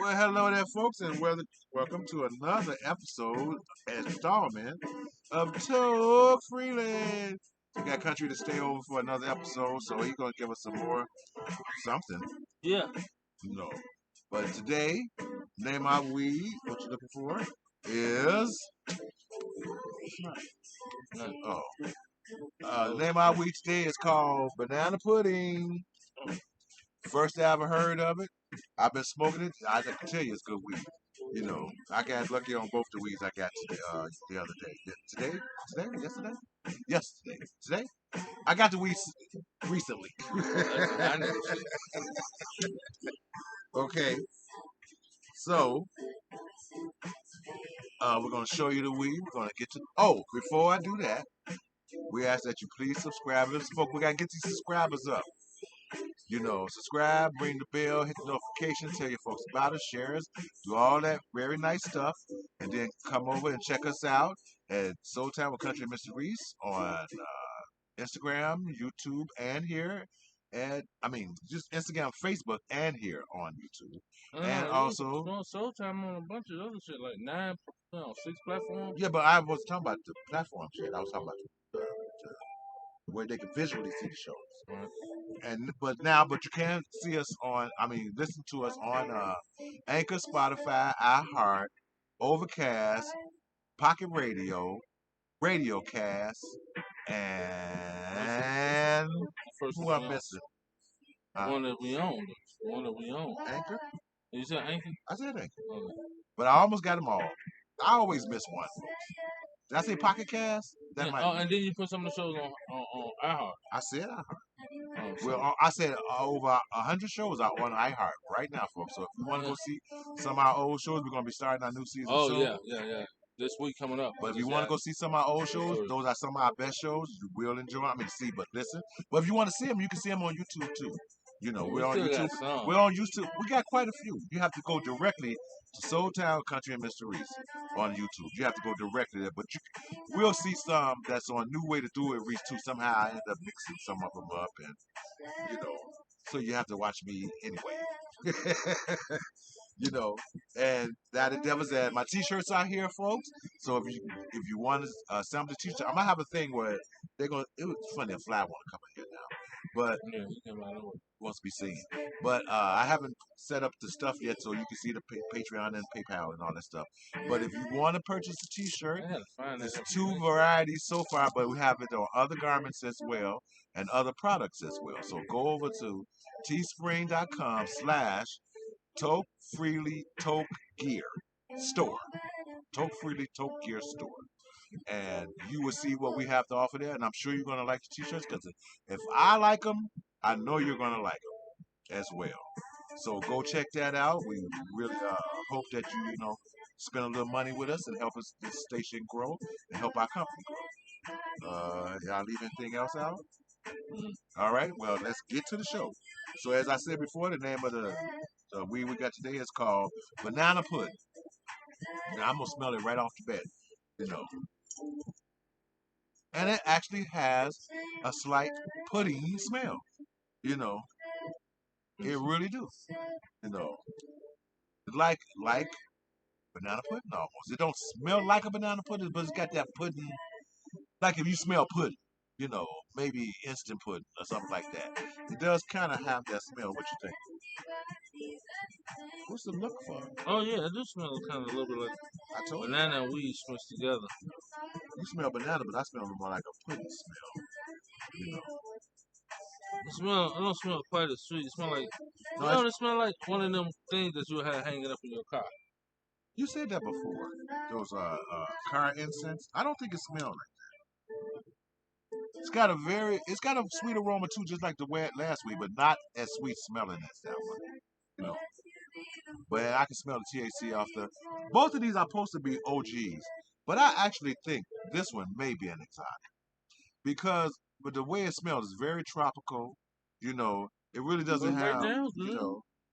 Well, hello there, folks, and welcome to another episode, installment of Talk Freely. We got Country to stay over for another episode, so he's gonna give us some more something, Yeah. you know. But today, name our weed. What you looking for? Is oh, name our weed today is called banana pudding. First I ever heard of it. I've been smoking it. I can tell you it's good weed. You know, I got lucky on both the weeds I got today, the other day. Yesterday? Yesterday. Today? I got the weeds recently. Okay, so we're gonna show you the weed. We're gonna get to. Oh, before I do that, we ask that you please subscribe. Let's folks, we gotta get these subscribers up. You know, subscribe, ring the bell, hit the notification, tell your folks about us, share us, do all that very nice stuff, and then come over and check us out at Soul Time with Country Mr. Reese on Instagram, YouTube, and here. And I mean, just Instagram, Facebook, and here on YouTube. And also, doing Soul Time on a bunch of other shit, like 6 platforms. Yeah, but I was talking about the platform shit. I was talking about where they can visually see the shows. Right. But you can see us on. I mean, listen to us on Anchor, Spotify, iHeart, Overcast, Pocket Radio, RadioCast, and who I'm missing? One that we own. One that we own. Anchor. You said Anchor? I said Anchor. Okay. But I almost got them all. I always miss one. Did I say Pocket Cast? And then you put some of the shows on iHeart. I said iHeart. Well, I said over 100 shows are on iHeart right now, folks. So if you want to go see some of our old shows, we're going to be starting our new season. Oh, yeah. This week coming up. But if you want to go see some of our old shows, those are some of our best shows. You will enjoy. I mean, see, but listen. But if you want to see them, you can see them on YouTube too. You know, we're on YouTube. We're on YouTube. We got quite a few. You have to go directly to Soul Town Country and Mr. Reese on YouTube. You have to go directly there. But we'll see some that's on New Way to Do It Reese too. Somehow I end up mixing some of them up, and so you have to watch me anyway. You know, and that the devil's at my t-shirts out here, folks. So if you want to sample the t-shirt, I'm gonna have a thing where they're gonna. It was funny, a fly want to come in here now, but wants to be seen. But I haven't set up the stuff yet, so you can see the Patreon and PayPal and all that stuff. But if you want to purchase a t-shirt, there's 2 varieties so far, but we have it on other garments as well and other products as well. So go over to teespring.com/ Toke Freely Toke Gear Store. Toke Freely Toke Gear Store. And you will see what we have to offer there. And I'm sure you're going to like the t-shirts because if I like them, I know you're going to like them as well. So go check that out. We really hope that you spend a little money with us and help us this station grow and help our company grow. Y'all leave anything else out? All right. Well, let's get to the show. So as I said before, the name of the weed we got today is called Banana Pudding. Now I'm gonna smell it right off the bat, and it actually has a slight pudding smell. It really do. Like banana pudding almost. It don't smell like a banana pudding, but it's got that pudding. Like if you smell pudding, maybe instant pudding or something like that. It does kind of have that smell. What you think? What's the look for? Oh yeah, it do smell kind of a little bit like banana and weed mixed together. You smell banana, but I smell more like a pudding smell. It don't smell quite as sweet. It smell like it smell like one of them things that you had hanging up in your car. You said that before. Those car incense. I don't think it smells like that. It's got a sweet aroma too, just like the last week, but not as sweet smelling as that one. But I can smell the THC off both of these are supposed to be OGs, but I actually think this one may be an exotic but the way it smells is very tropical. It really doesn't have.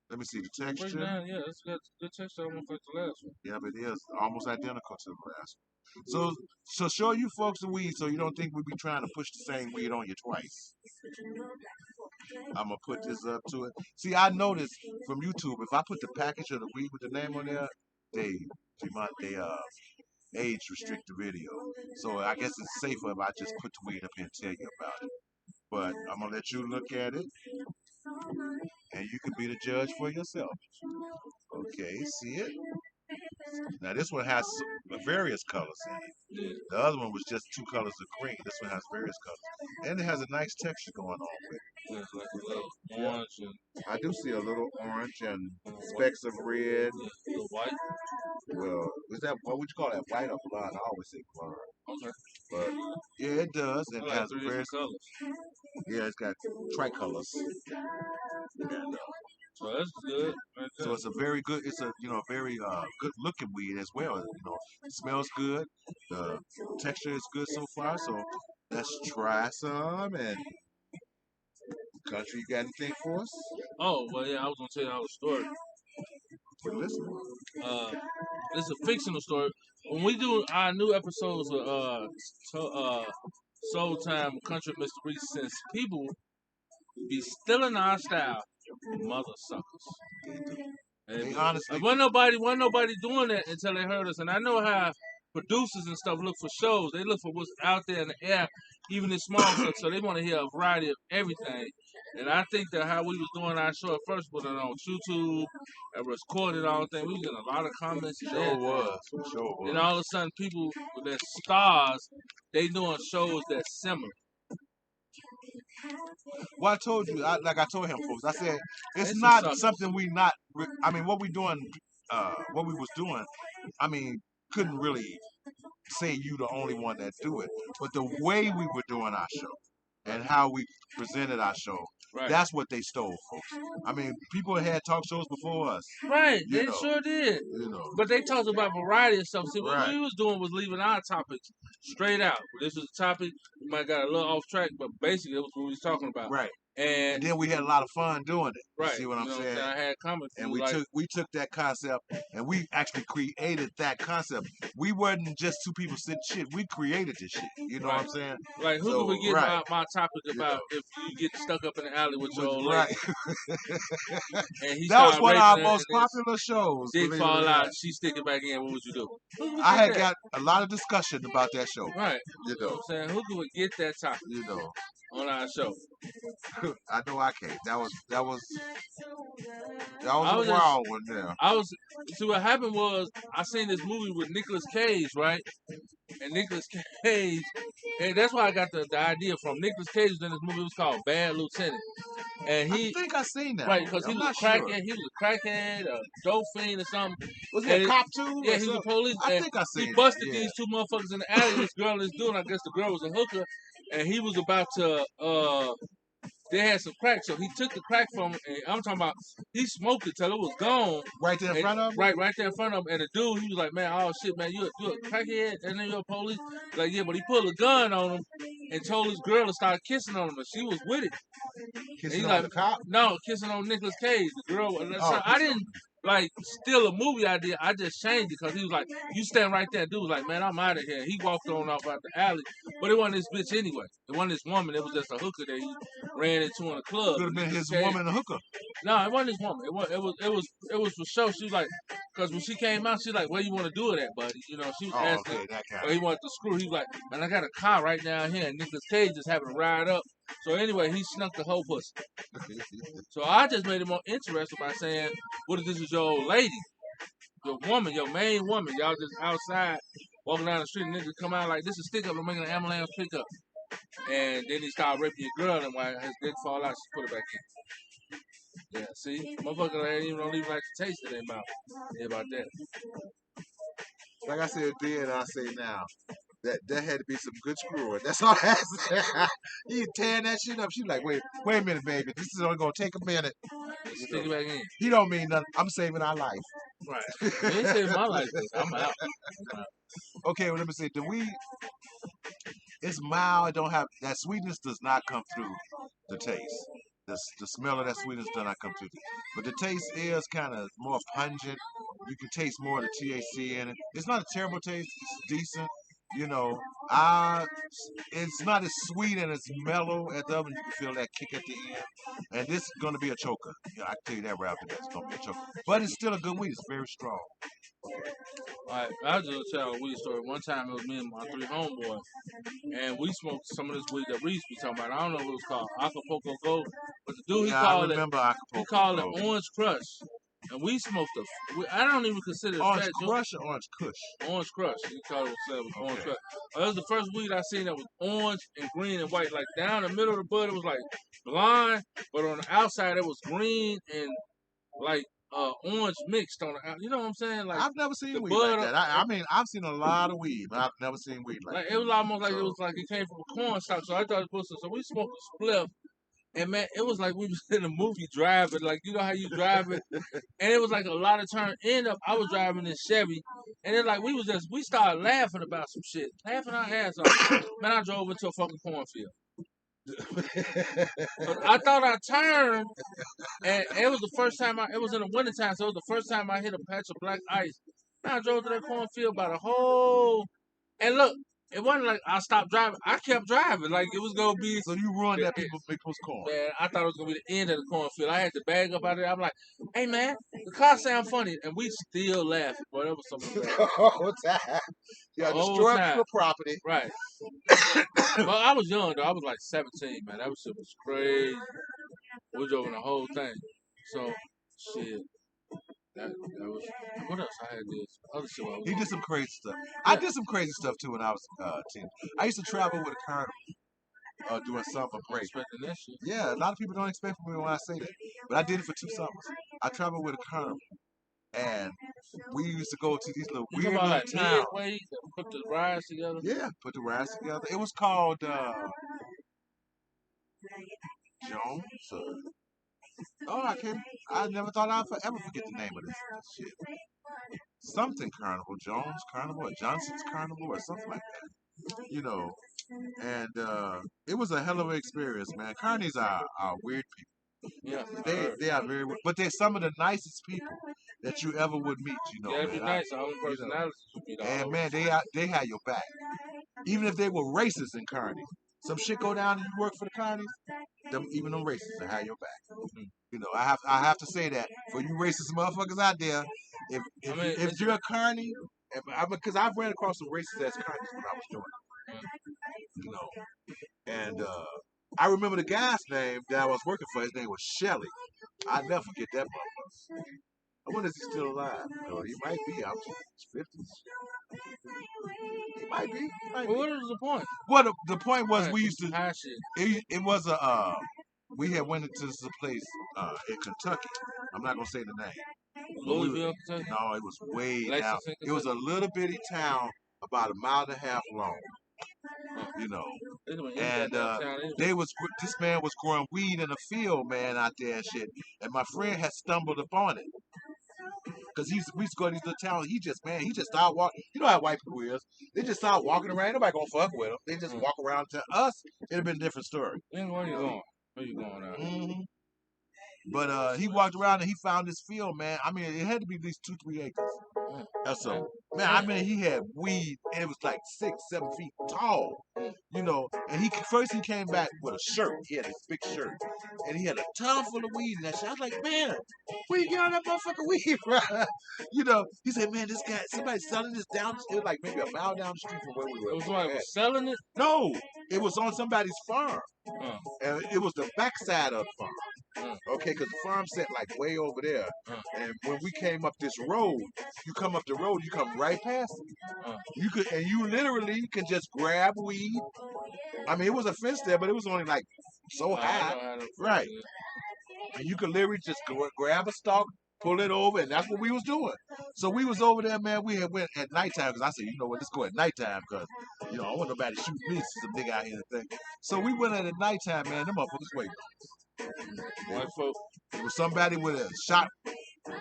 Let me see the texture. Yeah, it's got good texture, almost like the last one. Yeah, but it is almost identical to the last one. So show you folks the weed, so you don't think we be trying to push the same weed on you twice. I'm gonna put this up to it. See, I noticed from YouTube, if I put the package of the weed with the name on there, they age restrict the video. So I guess it's safer if I just put the weed up here and tell you about it. But I'm gonna let you look at it, and you can be the judge for yourself. Okay, see it? Now this one has various colors in it. The other one was just 2 colors of green. This one has various colors, and it has a nice texture going on with it. Yeah, it's like a little orange and I do see a little orange and specks of red. a little white. Well, is that what would you call that? White or blonde? I always say blonde. Okay. But yeah, it does. It like has 3 various different colors. Yeah, it's got tricolors. And, So that's good. Right so it's a very good. It's a very good looking weed as well. It smells good. The texture is good so far. So let's try some. And country, you got anything for us? Oh, well, yeah, I was gonna tell you our story. We're listening. It's a fictional story. When we do our new episodes of Soul Time Country Mr. Reese, since people be stealing our style, mother suckers. Hey, honestly, wasn't nobody doing that until they heard us. And I know how producers and stuff look for shows. They look for what's out there in the air, even in small stuff. So they want to hear a variety of everything. And I think that how we was doing our show at first, put it on YouTube and recorded all the thing. We was getting a lot of comments. Sure was. And all of a sudden, people that stars, they doing shows that similar. Well, I told you, like I told him, folks. I said it's not something we not. I mean, what we doing, what we was doing. I mean, couldn't really say you the only one that do it, but the way we were doing our show and how we presented our show, that's what they stole, folks. I mean, people had talk shows before us. Right, they sure did. But they talked about variety of stuff. See, what we was doing was leaving our topics straight out. This was a topic, we might got a little off track, but basically it was what we was talking about. Right. And then we had a lot of fun doing it. Right. See what I'm saying? I had comments. And we took that concept and we actually created that concept. We wasn't just two people sitting shit. We created this shit. You know what I'm saying? Like who can we get my topic about if you get stuck up in the alley with your old lady? And that was one of our most popular shows. Dick fall out, she stick it back in. What would you do? I had got a lot of discussion about that show. Right. You know what I'm saying? Who can we get that topic? On our show. I know I can't. That was a wild one there. See what happened was I seen this movie with Nicolas Cage, right? And Nicolas Cage, and that's why I got the idea from. Nicolas Cage was in this movie. It was called Bad Lieutenant. And I think I seen that. Right, because he was a crackhead. Sure. He was a crackhead, a dope fiend or something. Was he a cop too? Yeah, he was a police. I think I seen He busted these two motherfuckers in the alley. This girl is doing. I guess the girl was a hooker, and he was about to. They had some crack, so he took the crack from him, and I'm talking about he smoked it till it was gone. Right there in front of him? Right there in front of him. And the dude, he was like, man, oh shit, man, you a crackhead? And then you're a police? Like, yeah, but he pulled a gun on him and told his girl to start kissing on him, and she was with it. Kissing on the cop? No, kissing on Nicolas Cage, the girl. So I didn't steal a movie idea. I just changed it because he was like, you stand right there. Dude was like, man, I'm out of here. He walked on off out the alley. But it wasn't this bitch anyway. It wasn't this woman. It was just a hooker that he ran into in a club. Could have been his woman, a hooker. No, it wasn't his woman. It was for show. She was like, because when she came out, she was like, where you want to do it at, buddy? You know, she was asking where he wanted to screw. He was like, man, I got a car right down here. And Nicolas Cage just having to ride up. So anyway, he snuck the whole pussy. So I just made it more interesting by saying, what if this was your old lady? Your woman, your main woman. Y'all just outside walking down the street and niggas come out like, this is stick up. I'm making an ambulance pickup. And then he started raping your girl, and when his dick fall out, she put it back in. Yeah, see? Motherfucker don't even like to taste it in their mouth. Yeah, about that. Like I said then, I say now. That had to be some good screwing. That's all I had to say. He tearing that shit up. She's like, wait a minute, baby. This is only gonna take a minute. Stick it back in. He don't mean nothing. I'm saving our life. Right. You ain't saving my life. I'm out. Okay, well let me say, it's mild. It don't have that sweetness. Does not come through the taste. The smell of that sweetness does not come through. But the taste is kind of more pungent. You can taste more of the THC in it. It's not a terrible taste. It's decent. You know, It's not as sweet and as mellow as the other. You can feel that kick at the end. And this is going to be a choker. Yeah, I can tell you that right after that. It's going to be a choker. But it's still a good weed. It's very strong. Alright, I'll just tell a weed story. One time it was me and my 3 homeboys, and we smoked some of this weed that Reese be talking about. I don't know what it was called, Acapulco Gold, but the dude he called it Orange Crush. And we smoked I don't even consider it Orange Crush or Orange Kush? Orange Crush. He called it Orange Crush. That was the first weed I seen that was orange and green and white. Like down the middle of the bud, it was like blind, but on the outside it was green and like orange mixed on the. You know what I'm saying? Like I've never seen weed like that. I mean, I've seen a lot of weed, but I've never seen weed like that. It was almost like it was like it came from a corn stalk. So I thought it was. So we smoked a spliff. And man, it was like we was in a movie driving, like you know how you drive it, and it was like a lot of turn. End up, I was driving this Chevy, and then like we started laughing about some shit, laughing our ass off. Man, I drove into a fucking cornfield. But I thought I turned, and it was the first time it was in the wintertime, so it was the first time I hit a patch of black ice. Man, I drove to that cornfield by the whole, and look. It wasn't like I stopped driving. I kept driving like it was gonna be. So you ruined that people's corn. Man, I thought it was gonna be the end of the cornfield. I had to bag up out of there. I'm like, hey man, the car sound funny, and we still laughing. Boy, that was something. The whole time. Yeah, destroying the property. Right. Well, I was young though. I was like 17, man. That shit was crazy. We drove the whole thing. So, shit. That was, what else I had this? Other shit. He did some crazy stuff. Yeah. I did some crazy stuff too when I was 10. I used to travel with a carnival doing summer break. That shit. Yeah, a lot of people don't expect from me when I say that. But I did it for 2 summers. I traveled with a carnival. And we used to go to these little weird little towns. Put the rides together? Yeah, put the rides together. It was called Jones. I never thought I'd ever forget the name of this shit. Something Carnival, Jones Carnival, or Johnson's Carnival, or something like that. You know, and it was a hell of an experience, man. Carnies are weird people. Yeah, they are very weird, but they're some of the nicest people that you ever would meet. You know, that'd be nice. All the personalities would be there. And man, they have your back, even if they were racist in Carnies. Some shit go down and you work for the Carnies, even them racists will have your back. Mm-hmm. You know, I have to say that for you racist motherfuckers out there, if you're a Carney, because I've ran across some racist ass Carnies when I was doing it. You know, and I remember the guy's name that I was working for. His name was Shelly. I'll never forget that motherfucker. I wonder if he's still alive. No, he might be. I'm in his 50s. He might be. Well, what was the point? Well, the point was we used to. It was we had went into this place in Kentucky. I'm not gonna say the name. Louisville, Kentucky? No, it was way down. It was a little bitty town about 1.5 miles long. You know, and this man was growing weed in a field, man, out there and shit. And my friend had stumbled upon it. Cause we used to go to these little towns. He just started walking. You know how white people is. They just started walking around. Nobody gonna fuck with them. They just walk around. To us, it'd have been a different story. Then where you going? Where you going out? Mm-hmm. But he walked around and he found this field, man. I mean, it had to be at least 2-3 acres. That's so, man. I mean, he had weed and it was like 6-7 feet tall, you know. And he came back with a shirt. He had a big shirt, and he had a ton full of weed in that shit. I was like, man, where you get all that motherfucking weed from? You know. He said, man, this guy, somebody's selling this down. It was like maybe 1 mile down the street from where we were. It was somebody was selling it? No, it was on somebody's farm. And it was the backside of the farm. Okay, because the farm set like way over there. And when we came up this road, you come up the road, you come right past it. You literally can just grab weed. I mean, it was a fence there, but it was only like so high. Right. And you could literally just grab a stalk, pull it over, and that's what we was doing. So we was over there, man. We had went at nighttime because I said, you know what, let's go at nighttime because, you know, I want nobody to shoot me. Some nigga out here and thing. So we went at nighttime, man. Them motherfuckers waiting. It was somebody with a shot.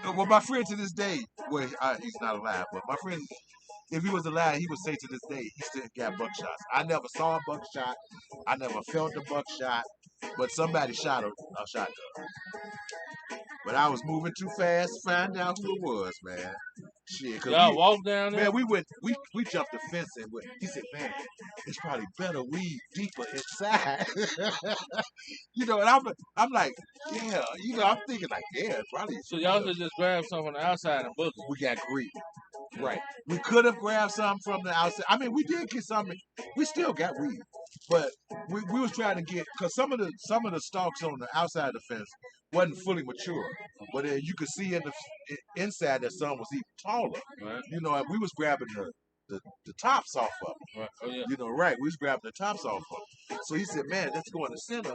Well, my friend to this day, well, he's not alive, but my friend, if he was alive, he would say to this day, he still got buckshots. I never saw a buckshot. I never felt a buckshot, but somebody shot a shotgun. But I was moving too fast to find out who it was, man. Shit, cause y'all walk down there. Man, we jumped the fence and went. He said, "Man, it's probably better weed deeper inside." And I'm like, yeah, I'm thinking like, yeah, probably. So y'all should just grab something from the outside and book it. We got greedy. Right. We could have grabbed some from the outside. I mean, we did get some. We still got weed, but we was trying to get because some of the stalks on the outside of the fence wasn't fully mature, but then you could see in the inside that some was even taller. Right. And we was grabbing the tops off of them. Right. Oh, yeah. Right. We was grabbing the tops off of them. So he said, "Man, let's go in the center.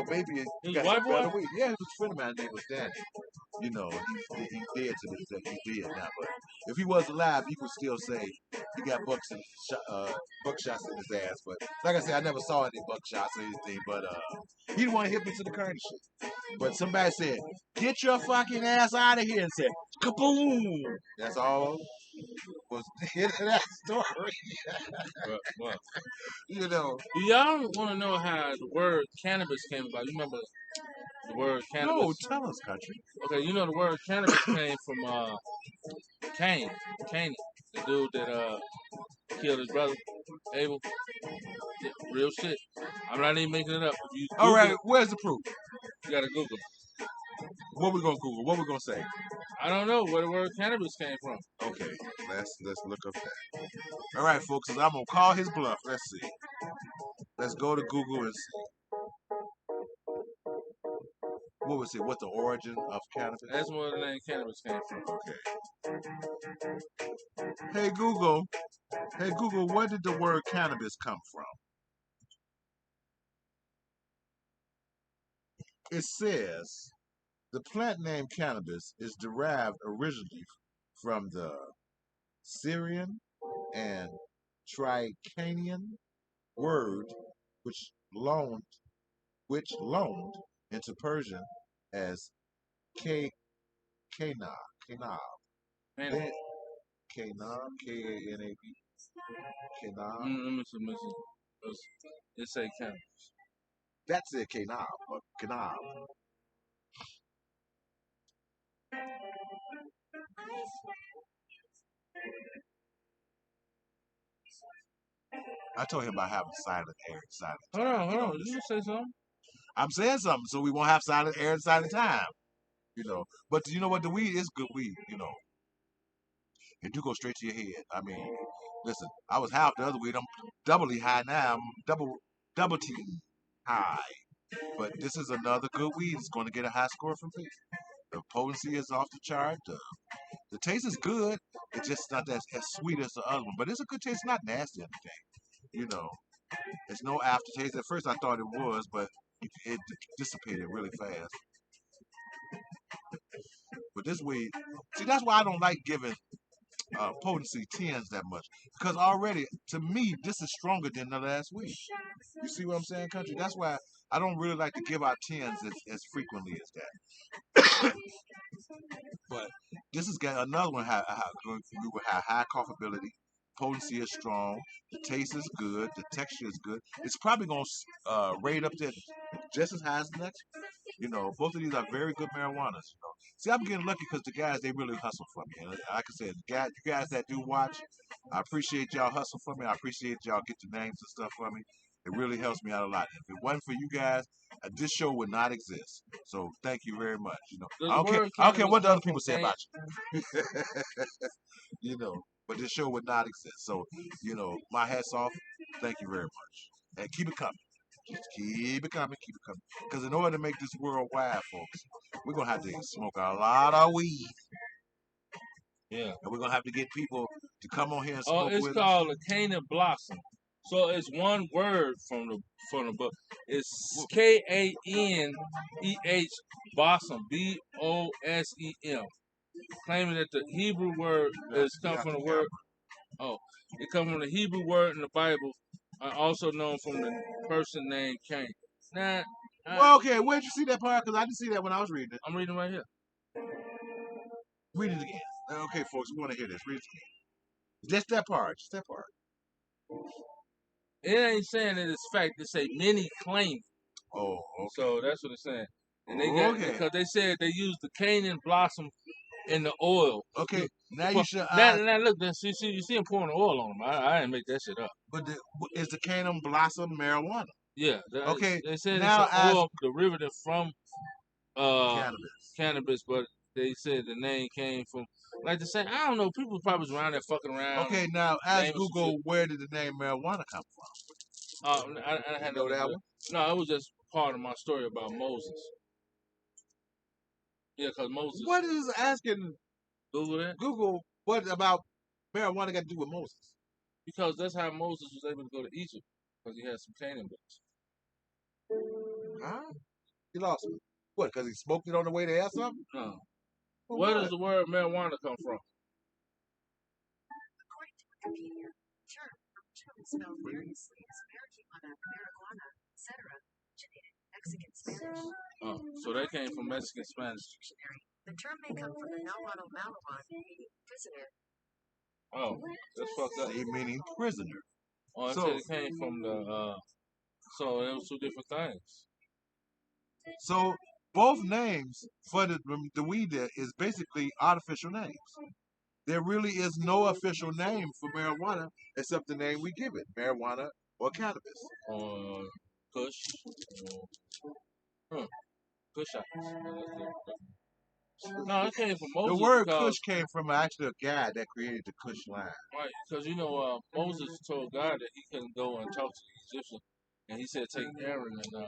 Maybe you got some better weed." Yeah, it was a friend of mine. His name was Danny. He's dead to this day. He's dead now, but if he was alive, you could still say he got buckshots in his ass. But like I said, I never saw any buckshots or anything. But he didn't want to hit me to the current shit. But somebody said, "Get your fucking ass out of here," and said, "Kaboom!" That's all was the end of that story. Well, you know. Do y'all want to know how the word cannabis came about? You remember the word cannabis? No, tell us, country. Okay, you know the word cannabis came from Cain, the dude that killed his brother, Abel. Yeah, real shit. I'm not even making it up. All right, where's the proof? You gotta Google. What we gonna Google? What we gonna say? I don't know where the word cannabis came from. Okay, let's look up that. All right, folks, I'm gonna call his bluff. Let's see. Let's go to Google and see. What was it? What the origin of cannabis? That's where the name cannabis came from. Okay. Hey Google, where did the word cannabis come from? It says the plant name cannabis is derived originally from the Syrian and Tricanian word which loaned into Persian as Kanab. Kanab, K-A-N-A-B. Kanab. Let me see. It say cannabis. That's it, Kanab, or Kanab. I told him about having silent air and silent time. Hold on. You say something? I'm saying something so we won't have silent air and silent time. But you know what? The weed is good weed, It do go straight to your head. I mean, listen, I was half the other weed. I'm doubly high now. I'm double T high. But this is another good weed. It's going to get a high score from me. The potency is off the chart. The taste is good. It's just not as sweet as the other one. But it's a good taste. It's not nasty or anything. It's no aftertaste. At first I thought it was, but it dissipated really fast. But this weed, see, that's why I don't like giving potency 10s that much. Because already, to me, this is stronger than the last weed. You see what I'm saying, country? That's why I don't really like to give out 10s as frequently as that. But this has got another one with high coffeeability. Potency is strong. The taste is good. The texture is good. It's probably going to rate up there just as high as the next. Both of these are very good marijuanas. See, I'm getting lucky because the guys, they really hustle for me. And like I said, you guys that do watch, I appreciate y'all hustle for me. I appreciate y'all get the names and stuff for me. It really helps me out a lot. If it wasn't for you guys, this show would not exist. So thank you very much. I don't care what the other people say about you. But this show would not exist. So, my hat's off. Thank you very much. And keep it coming. Just keep it coming. Because in order to make this world wide, folks, we're going to have to smoke a lot of weed. Yeah. And we're going to have to get people to come on here and smoke with us. It's called a Canaan Blossom. So it's one word from the book. It's Kaneh Blossom, Bosem, claiming that the Hebrew word is come from the word. Oh, it comes from the Hebrew word in the Bible, also known from the person named Cain. Now, okay, where'd you see that part? Because I didn't see that when I was reading it. I'm reading right here. Read it again. Okay, folks, we want to hear this. Read it again. Just that part. It ain't saying that it's fact. It say many claim. Oh, okay. So that's what it's saying. And they got because they said they used the Canaan Blossom in the oil. Okay, now you should. Now look, you see him pouring the oil on him. I didn't make that shit up. But is the Canaan blossom marijuana? Yeah. Okay. They said now it's an oil derivative from cannabis, but they said the name came from like the same. I don't know. People probably was around there fucking around. Okay, now ask Google where did the name marijuana come from? I had no that one. No, it was just part of my story about Moses. Yeah, because Moses. What is asking Google that? Google what about marijuana got to do with Moses? Because that's how Moses was able to go to Egypt, because he had some Canaan books. Huh? He lost me. What, because he smoked it on the way there or something? No. Well, where does the word marijuana come from? According to Wikipedia, term spelled variously as marijuana, etc., originated Mexican Spanish. Oh, so they came from Mexican Spanish. The term may come from the Nahuatl Malawan, meaning prisoner. Oh, that's fucked up. Meaning prisoner. Oh, I said it came from the, so it was two different things. So both names for the weed there is basically artificial names. There really is no official name for marijuana except the name we give it, marijuana or cannabis. Kush. Kush. No, it came from Moses. The word Kush came from actually a guy that created the Kush line. Right, because Moses told God that he couldn't go and talk to the Egyptians, and he said take Aaron, and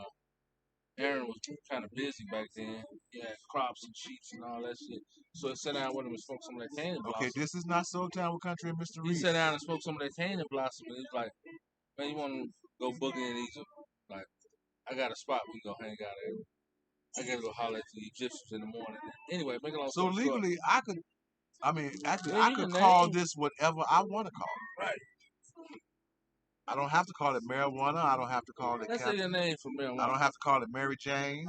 Aaron was kind of busy back then. He had crops and sheep and all that shit. So he sat down with him and smoked some of that Canaan blossom. Okay, this is not Soul Town Country and Mr. Reed. He sat down and smoked some of that Canaan blossom, and he was like, man, you want to go boogie in Egypt? Like, I got a spot we go hang out at. I gotta go holler at the Egyptians in the morning. Anyway, make a long story short. So legally, I could call this whatever I want to call it. Right. I don't have to call it marijuana. I don't have to call it. Let's say your name for marijuana. I don't have to call it Mary Jane.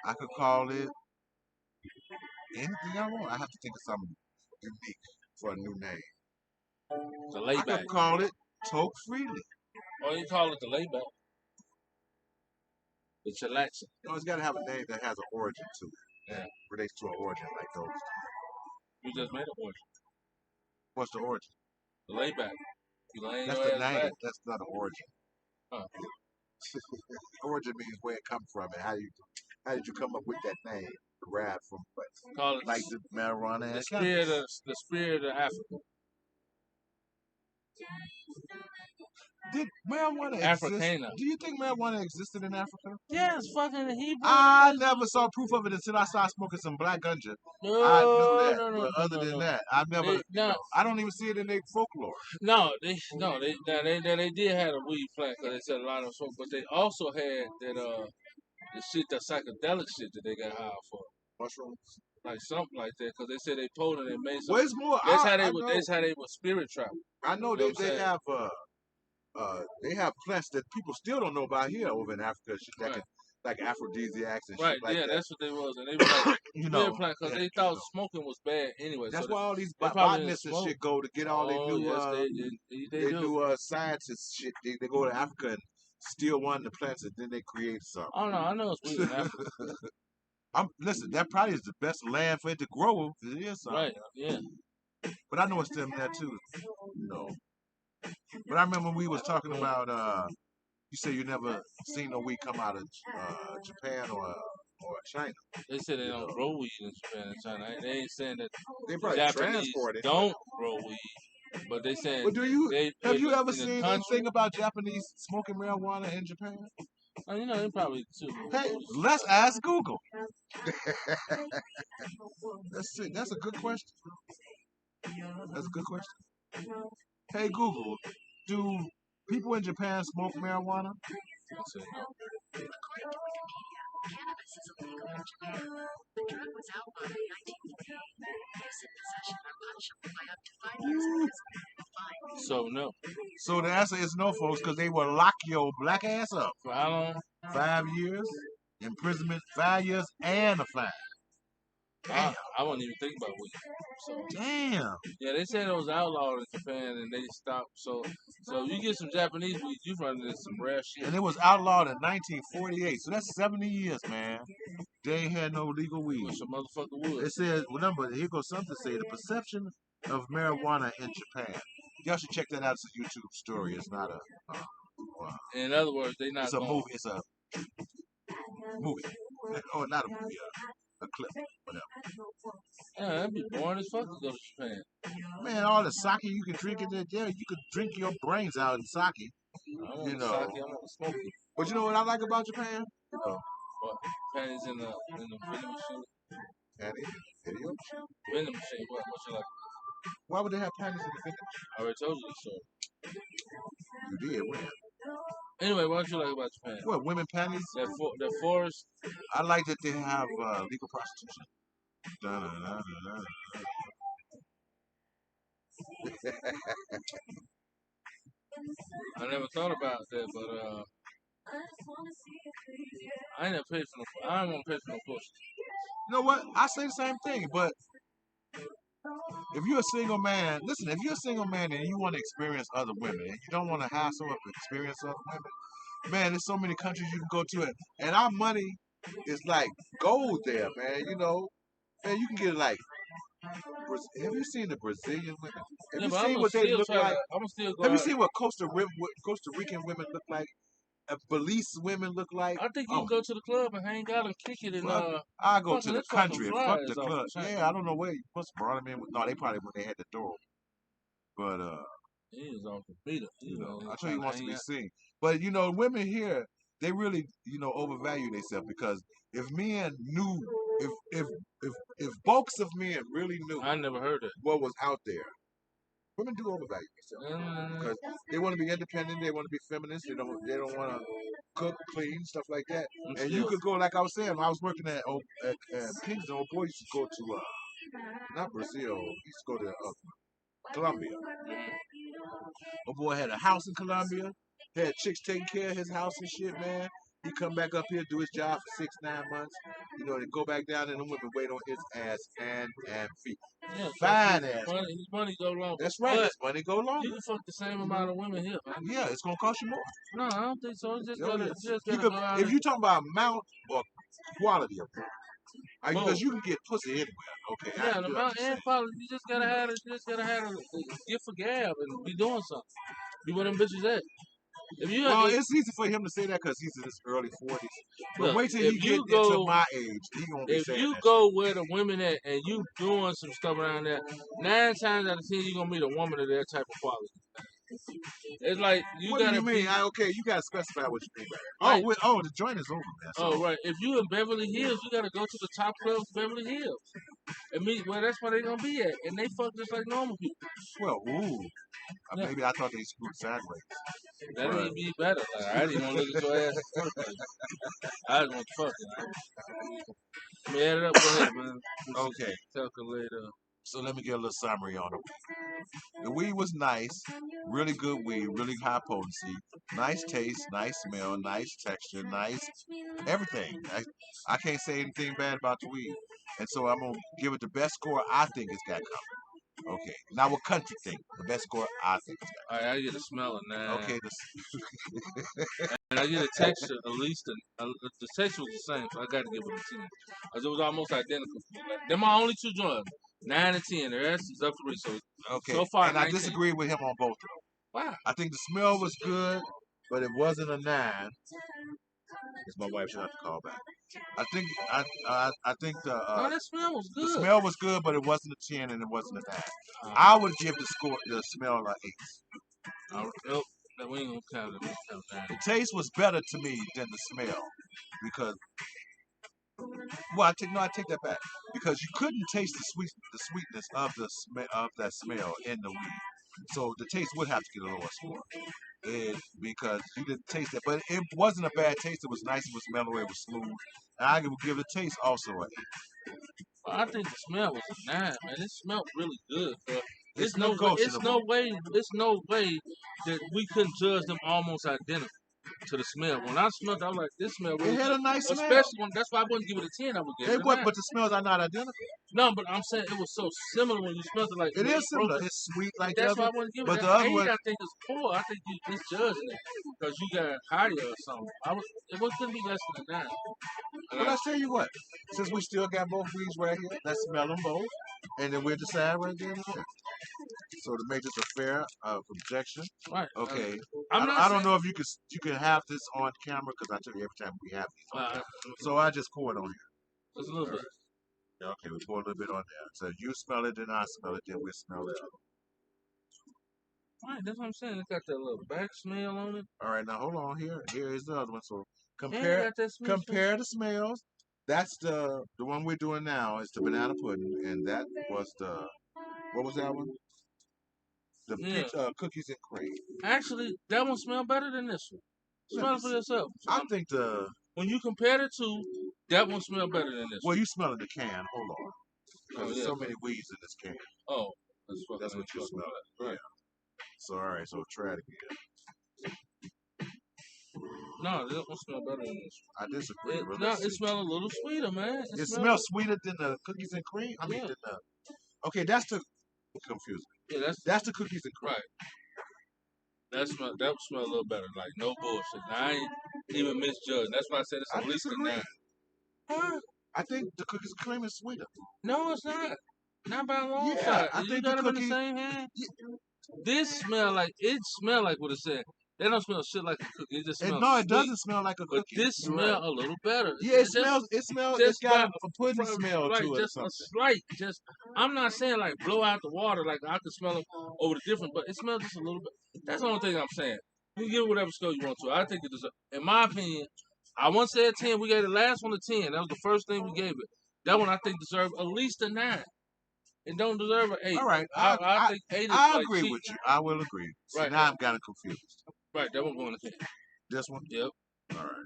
I could call it anything I want. I have to think of something unique for a new name. The layback. I could call it Toke Freely. Or you call it the layback. The chillaxing. It's got to have a name that has an origin to it. Yeah. Relates to an origin like those. You just made an origin. What's the origin? The layback. That's the name. Back. That's not an origin. Huh. Origin means where it comes from and how did you come up with that name? Derived from what? Call it like the marijuana. The spirit of Africa. Did marijuana Africana. exist? Do you think marijuana existed in Africa? Yeah, it's fucking Hebrew. I never saw proof of it until I started smoking some black ganja. No, I knew that. no, but other than that, I never. I don't even see it in their folklore. No, they did have a weed plant because they said a lot of smoke, but they also had that the shit, that psychedelic shit that they got high for. Mushrooms. Like something like that, because they said they pulled and they made some. Well, it's more. That's how they were spirit travel. I know they have plants that people still don't know about here over in Africa. That can, like aphrodisiacs and shit like that. Yeah, that's what they was, and they were like, plant because they thought smoking was bad anyway. That's so why all these botanists and shit go to get all their new. Yes, they do scientists shit. They go to Africa and steal one of the plants and then they create something. Oh no, I know it's weed in Africa. Listen, that probably is the best land for it to grow. It is something. Right, yeah. But I know it's them there too. No. But I remember we was talking about, you said you never seen no weed come out of Japan or China. They said they don't grow weed in Japan and China. They ain't saying that they probably Japanese transport it. Don't grow weed. But they saying. But have you ever seen anything about Japanese smoking marijuana in Japan? Oh, they probably too. Hey, let's ask Google. That's a good question. That's a good question. Hey Google, do people in Japan smoke marijuana? Cannabis is illegal in Japan. The drug was outlawed in 1948. Use and possession are punishable by up to 5 years imprisonment and a fine. So no. So the answer is no, folks, because they will lock your black ass up. For how long? 5 years, imprisonment, 5 years, and a fine. I I wouldn't even think about weed. So damn. Yeah, they said it was outlawed in Japan and they stopped. So you get some Japanese weed, you run into some rare shit. And it was outlawed in 1948. So that's 70 years, man. They ain't had no legal weed. Wish a motherfucker would. It says, remember, here goes something to say the perception of marijuana in Japan. Y'all should check that out. It's a YouTube story. It's not a. In other words, they not. It's a movie. It's a movie. Oh, not a movie. A clip. Whatever. Yeah, that'd be boring as fuck to go to Japan. Man, all the sake you can drink in there, you could drink your brains out in sake. I want sake. I want smoky. But you know what I like about Japan? What? Panties in the vending machine. Panties? Video? Vending machine. What you like? Why would they have panties in the vending machine? I already told you this story. You did, when? Anyway, what do you like about Japan? What, women panties? The forest. I like that they have legal prostitution. I never thought about that, but I ain't never paid for no. I don't want to pay for no pussy. You know what? I say the same thing, but if you're a single man, listen. If you're a single man and you want to experience other women, and you don't want to hassle up experience other women, man, there's so many countries you can go to, and our money is like gold there, man. You know, man, you can get like. Have you seen the Brazilian women? Have you seen what they look like? Have you seen what Costa Rican women look like? Belize women look like? I think you can go to the club and hang out and kick it. And I go to the country and fuck the club. Yeah, I don't know where you supposed to brought them in. No, they probably when they had the door. But he is off the beat. You know, I sure he wants to be seen. But you know, women here, they really overvalue themselves because if men knew, if bulks of men really knew, I never heard it. What was out there. Women do overvalue themselves because they want to be independent. They want to be feminist. They don't want to cook, clean, stuff like that. And you could go, like I was saying, when I was working at Kingston, old boy used to go to not Brazil. He used to go to Colombia. Old boy had a house in Colombia. Had chicks taking care of his house and shit, man. He come back up here, do his job for 6-9 months. You know, they go back down and the women wait on his ass and feet. Yeah, fine ass. His money go long. That's right. His money go long. You can fuck the same amount of women here, man. Yeah, it's gonna cost you more. No, I don't think so. It's just if you talking about amount or quality of it, because you can get pussy anywhere. Okay. Yeah, the amount and quality. You just gotta have it. You just gotta have a gift for gab and be doing something. Be where them bitches at. It's easy for him to say that because he's in his early 40s. But wait till he get into my age. He gonna be saying if you that go where the women at and you doing some stuff around there, 9 times out of 10 you gonna meet a woman of that type of quality. It's like what gotta. Do you mean? Okay, you gotta specify what you mean by it. The joint is over, man. So. Oh right. If you in Beverly Hills, you gotta go to the top clubs of Beverly Hills. And that's where they gonna be at. And they fuck just like normal people. Well, maybe I thought they screwed sideways. That would be better. Like, I didn't want to look at your ass in the first place. I just want to fuck it. Let me add it up. Go ahead, man. Okay. Calculator. So let me get a little summary on it. The weed was nice, really good weed, really high potency, nice taste, nice smell, nice texture, nice everything. I can't say anything bad about the weed. And so I'm going to give it the best score I think it's got coming. Okay. Now what country think? The best score I think it's got. All right, I get a smell of 9. Okay. And I get a texture, at least. The texture was the same, so I got to give it a 10. Because it was almost identical. They're my only 2 joints. 9 and 10. The rest is up to me. So far, and 19. I disagree with him on both of them. Wow. I think the smell was good, but it wasn't a 9. It's my wife. She'll have to call back. I think the no, that smell was good. The smell was good, but it wasn't a 10 and it wasn't a 9. I would give the smell an 8. Nope. We ain't gonna count it. The taste was better to me than the smell because. Well, I take that back because you couldn't taste the sweetness of that smell in the weed, so the taste would have to get a lower score. Because you didn't taste it, but it wasn't a bad taste. It was nice. It was mellow. It was smooth. And I would give the taste also an 8. Well, I think the smell was a 9, man. It smelled really good, bro. It's no way that we couldn't judge them almost identical to the smell. When I smelled, I was like, this smell really good. It had a nice smell. Especially that's why I wouldn't give it a 10. I would give it a 9. But the smells are not identical. No, but I'm saying it was so similar when you smelled it. Like it is similar. It's sweet like that's the why I other. want to give it. But That the other 8, one, I think is poor. I think you misjudging it because you got higher or something. It was gonna be less than a 9. well, let's tell you what. Since we still got both weeds right here, let's smell them both, and then we'll decide right then and there. So to make this a fair projection, Right. okay. I I don't know if you can have this on camera because I tell you every time we have these on camera. So I just pour it on here. Just a little bit. Yeah, okay, we pour a little bit on there. So you smell it, then I smell it, then we smell it. Right, that's what I'm saying. It got that little back smell on it. All right, now hold on here. Here is the other one. So Compare the smells. That's the one we're doing now is the banana pudding, and that was the what was that one? The peach cookies and cream. Actually, that one smell better than this one. Smell it for yourself. I think when you compare the two, that one smell better than this. Well, you smell in the can. Hold on, because there's so many weeds in this can. Oh, that's what you smell. Right. Yeah. So all right, so try it again. No, that one smell better than this. I disagree. It smells a little sweeter, man. It smells sweeter than the cookies and cream. I mean, okay, that's the confusing. Yeah, that's the cookies and cream. Right. That smell a little better. Like no bullshit. I ain't even misjudged. That's why I said it's at least a 9. I think the cookies and cream is sweeter. No, it's not. Not by a long shot. I think got them in the same hand. Yeah. This smell like what it said. They don't smell shit like a cookie. It just smells. No, it doesn't smell like a cookie. But this smell a little better. Yeah, it smells. It's got a pudding smell right, to it. Just a slight. I'm not saying like blow out the water. Like I can smell it over the different, but it smells just a little bit. That's the only thing I'm saying. You can give it whatever score you want to. I think it deserves. In my opinion, I once said 10. We gave the last one a 10. That was the first thing we gave it. That one I think deserved at least a 9. It don't deserve an 8. All right, I think 8 is I agree with you. I will agree. So right now I'm kind of confused. Right, that one going to 10. This one? Yep. All right.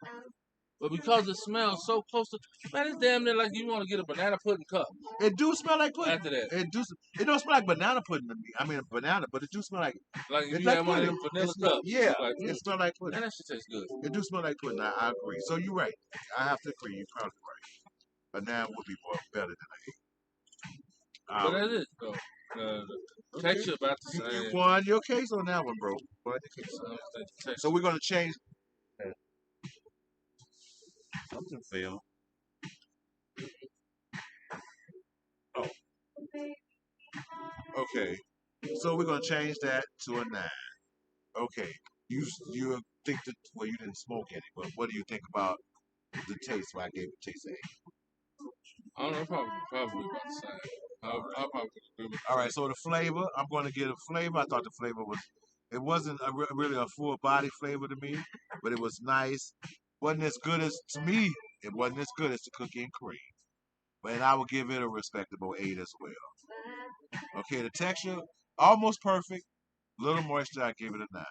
But because it smells so close to, man, it's damn near like you want to get a banana pudding cup. It do smell like pudding. After that, it don't smell like banana pudding to me. I mean banana, but it do smell like it's you like have one of them vanilla cups. Yeah, like, it smells like pudding. And that shit tastes good. It do smell like pudding. I agree. So you're right. I have to agree. You're probably right. Banana would be better than but that's it, though. The texture about the same. You won your case on that one, bro. Won your case. So we're gonna change. Something failed. Oh. Okay. So we're gonna change that to a 9. Okay. You think that you didn't smoke any, but what do you think about the taste? Why I gave it taste 8. I don't know, probably about the same. I'll probably agree with all right, so the flavor, I'm going to get a flavor. I thought the flavor it wasn't really a full body flavor to me, but it was nice. Wasn't as good as, to me, it wasn't as good as the cookie and cream. But I would give it a respectable 8 as well. Okay, the texture, almost perfect. Little moisture, I give it a 9.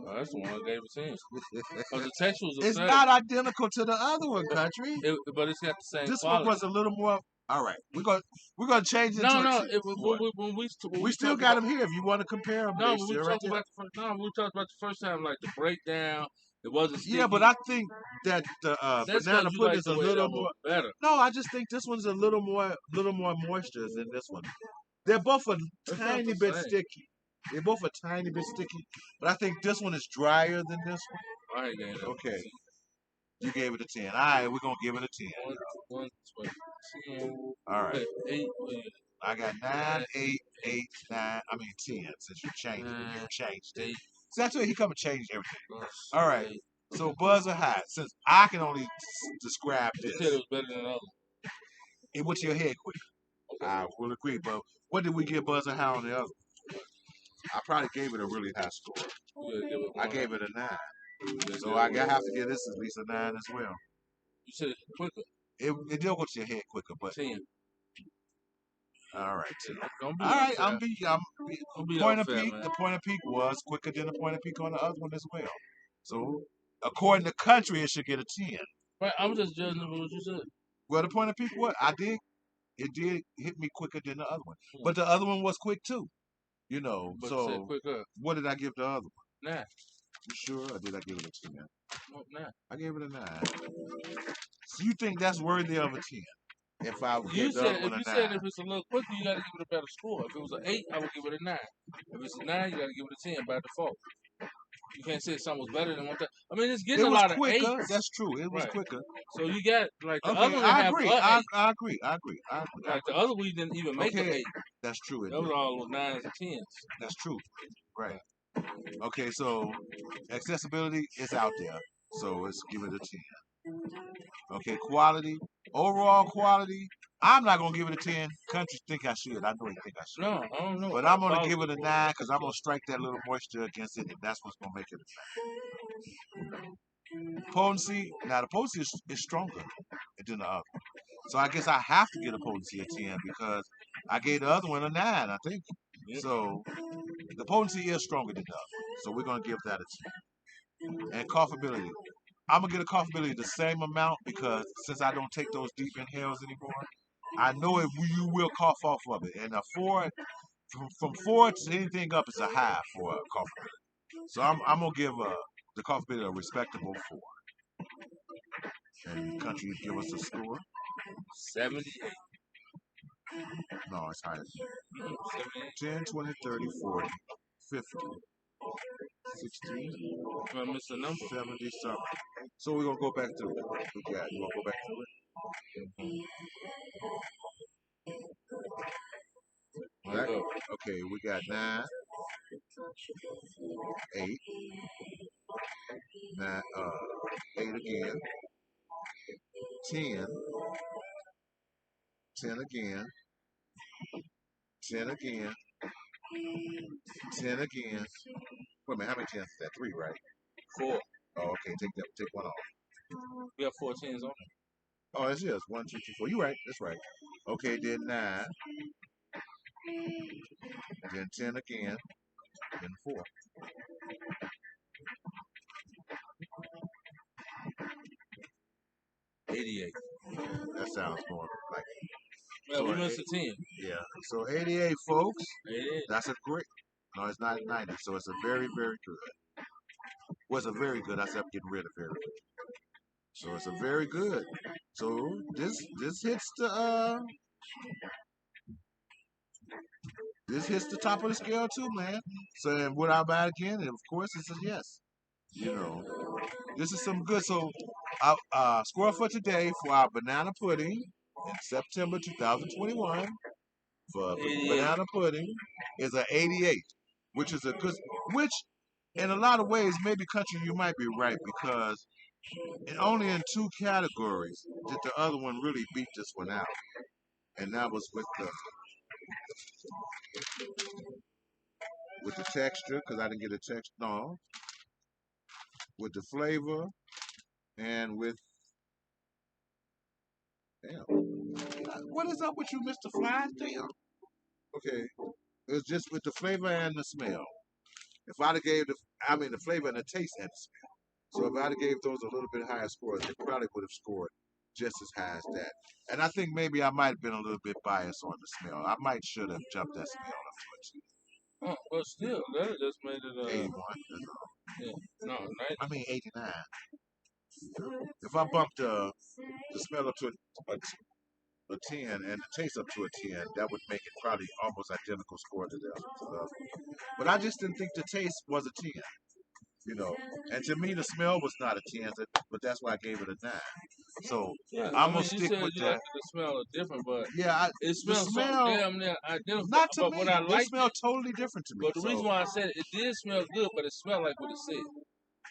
Oh, that's the one I gave it 10. Because the texture was it's not identical to the other one, country. But it's got the same This quality. one was a little more. All right, we're gonna change it. When we still got them here. If you want to compare them, no, we talked about the first time, like the breakdown. It wasn't sticky. Yeah, but I think that the banana pudding is a little more better. No, I just think this one's a little more moisture than this one. They're both a tiny bit sticky. They're both a tiny bit sticky, but I think this one is drier than this one. I ain't gave it. Okay. You gave it a 10. All right, we're going to give it a 10. 1, 10. All right. 8. I got 9, 8, 8, 9. I mean 10 since you changed it. You changed it. So that's where he come and change everything. All right. So Buzz or High, since I can only describe this. You said it was better than the other. It went to your head quick. Okay. I will agree, but what did we give Buzz or High on the other? I probably gave it a really high score. I gave it a 9. So I have to give this at least a 9 as well. You said it quicker. It did go to your head quicker, but 10. All right, 10. All right, I'm point of peak. The point of peak was quicker than the point of peak on the other one as well. So according to country, it should get a 10. Right, I'm just judging what you said. Well, the point of peak, it did hit me quicker than the other one, but the other one was quick too. You know, but so what did I give the other one? 9. You sure? Or did I give it a 10? No, 9. I gave it a 9. So you think that's worthy of a 10? if I You gave the said other one a 9. if it's a little quicker, you got to give it a better score. If it was an 8, I would give it a 9. If it's a 9, you got to give it a 10 by default. You can't say something was better than one time. I mean, it's getting a lot of 8s. That's true. It was quicker. So you got like the okay, other one I have agree. I agree. Like the other we didn't even make an 8. That's true. Those were all 9s and 10s. That's true. Right. Okay, so accessibility is out there. So let's give it a 10. Okay, quality. Overall quality. I'm not gonna give it a 10. Countries think I should. I know they think I should. No, I don't know. But I'm gonna give it a 9 because I'm gonna strike that little moisture against it, and that's what's gonna make it a 9. Potency. Now the potency is stronger than the other. So I guess I have to get a potency of 10 because I gave the other one a 9, I think. Yep. So the potency is stronger than the other. So we're gonna give that a 10. And coughability. I'm gonna get a coughability the same amount because since I don't take those deep inhales anymore, I know you will cough off of it. And a 4, from 4 to anything up is a high for coughability. So I'm gonna give the coughability a respectable 4. And country give us a score. 78. No, it's higher. 10, 20, 30, 40, 50, 16. I missed a number. 70 something. So we're gonna go back through it. You wanna go back through it? Right? Okay, we got 9, 8, 9, 8 again, 10, 10 again, 10 again, 10 again. Wait a minute, how many 10s is that? 3, right? 4. Oh, okay, take one off. We have 4 10s on it. Oh, it is 1, 2, 3, 4. You're right. That's right. Okay, then 9. Then 10 again. Then 4. $88. That sounds more like. Yeah, so we missed a 10. Yeah. So 88, folks. 88. That's a great. No, it's not 90. So it's a very, very good. Well, it's a very good. I said I'm getting rid of very good. So it's a very good. So this hits the this hits the top of the scale too, man. So and would I buy it again? And of course it's a yes. You know, this is some good. So our score for today for our banana pudding in September 2021 for banana pudding is an 88, which is a good. Which in a lot of ways, maybe country you might be right because only in 2 categories did the other one really beat this one out, and that was with the texture because I didn't get a texture. No, with the flavor and with damn. What is up with you, Mr. Fly? Damn. Okay, it's just with the flavor and the smell. If I'd have gave the flavor and the taste and the smell. So if I'd have gave those a little bit higher scores, they probably would have scored just as high as that. And I think maybe I might have been a little bit biased on the smell. I might should have jumped that smell up to a 2. Oh, but still, that just made it 81. Yeah, no, 90. I mean 89. If I bumped the smell up to a 10 and the taste up to a 10, that would make it probably almost identical score to the other. But I just didn't think the taste was a 10. You know, and to me the smell was not a 10, but that's why I gave it a 9. So yeah, I'm gonna stick with that. Like the smell is different, but yeah, it smells so damn near identical. Not to but me. What I like, it smelled totally different to me. But the reason why I said it did smell good, but it smelled like what it said.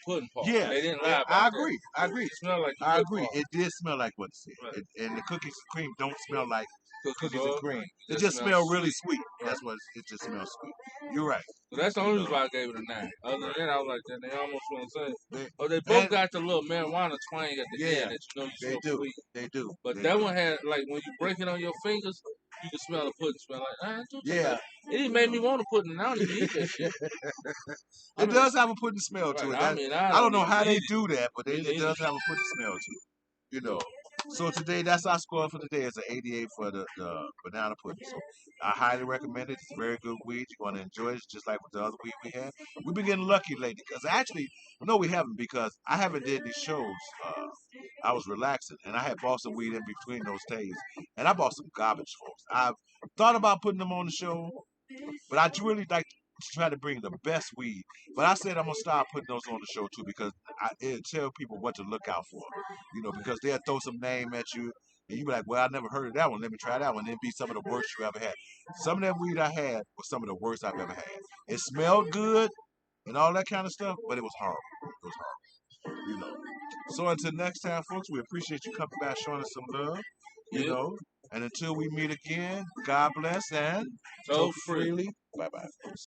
Pudding part. Yeah, they didn't lie about I that. agree. I agree. It smelled like I agree. Part. It did smell like what it said, right. And the cookies and cream don't smell like cookies and cream. Right. It just smells really sweet. Right. That's what it just smells sweet. You're right. So that's the only reason why I gave it a 9. Other than that, I was like, they almost want to say. They both got the little marijuana twang at the end that you know you smell sweet. They do. But that one had, like, when you break it on your fingers, you can smell the pudding. Smell like, yeah. It even made me want to pudding. I don't even eat that shit. It does have a pudding smell to it. I don't know how they do that, but it does have a pudding smell to it. You know. So today, that's our score for today. It's an 88 for the banana pudding. So I highly recommend it. It's very good weed. You're going to enjoy it just like with the other weed we had. We've been getting lucky lately because actually, no, we haven't because I haven't did these shows. I was relaxing and I had bought some weed in between those days. And I bought some garbage, folks. I've thought about putting them on the show, but I really like to try to bring the best weed. But I said I'm gonna start putting those on the show too because it'll tell people what to look out for. You know, because they'll throw some name at you and you be like, well, I never heard of that one. Let me try that one. It'll be some of the worst you ever had. Some of that weed I had was some of the worst I've ever had. It smelled good and all that kind of stuff, but it was horrible. It was horrible. You know. So until next time, folks, we appreciate you coming back, showing us some love. You know. And until we meet again, God bless and Toke toke freely. Bye bye.